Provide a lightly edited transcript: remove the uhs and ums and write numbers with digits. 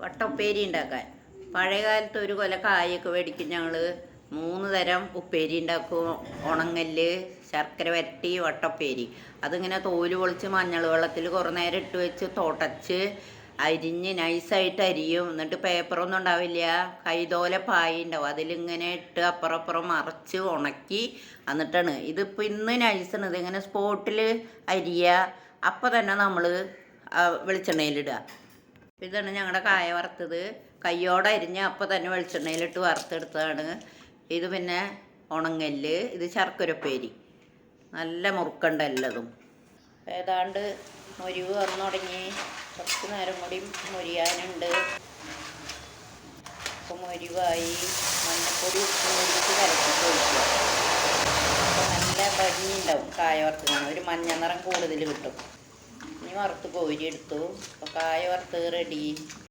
വട്ടപ്പേരി ഉണ്ടാക്കാൻ. പഴയ കാലത്ത് ഒരു കൊല കായൊക്കെ മേടിക്കും ഞങ്ങൾ. 3 തരം ഉപ്പേരി ഉണ്ടാക്കും. ഉണങ്ങല്, ശർക്കര വരട്ടി, വട്ടപ്പേരി. അതിങ്ങനെ തോല് പൊളിച്ച് മഞ്ഞൾ വെള്ളത്തിൽ കുറേ നേരം ഇട്ട് വെച്ച് തുടച്ച് അരിഞ്ഞ് നൈസായിട്ട് അരിയും. എന്നിട്ട് പേപ്പറൊന്നും ഉണ്ടാവില്ല, കൈതോല പായ ഉണ്ടാവും, അതിലിങ്ങനെ ഇട്ട് അപ്പുറം മറച്ച് ഉണക്കി എന്നിട്ടാണ്. ഇതിപ്പോൾ ഇന്ന് നൈസാണ്. ഇതിങ്ങനെ സ്പോട്ടിൽ അരിയുക, അപ്പം തന്നെ നമ്മൾ വെളിച്ചെണ്ണയിലിടുക. ഇതാണ് ഞങ്ങളുടെ കായ വറുത്തത്. കയ്യോടെ അരിഞ്ഞ് അപ്പം തന്നെ വെളിച്ചെണ്ണയിലിട്ട് വറുത്തെടുത്തതാണ്. ഇത് പിന്നെ ഉണങ്ങല്, ഇത് ശർക്കരപ്പേരി. നല്ല മുറുക്കണ്ട എല്ലതും. ഏതാണ്ട് മൊരിവ് വന്നു തുടങ്ങി. കുറച്ച് നേരം കൂടി മൊരിയാനുണ്ട്. അപ്പം മൊരിവായി. മഞ്ഞപ്പൊടി ഉപ്പും കൂടിയിട്ട് കലക്കിട്ട് ഒഴിക്കുക. അപ്പം നല്ല ഭംഗി ഉണ്ടാവും കായ വറുത്ത്. ഒരു മഞ്ഞ നിറം കൂടുതൽ കിട്ടും. ഇനി വറുത്ത് കോരി എടുത്തു. അപ്പോൾ കായ വറുത്ത് റെഡി.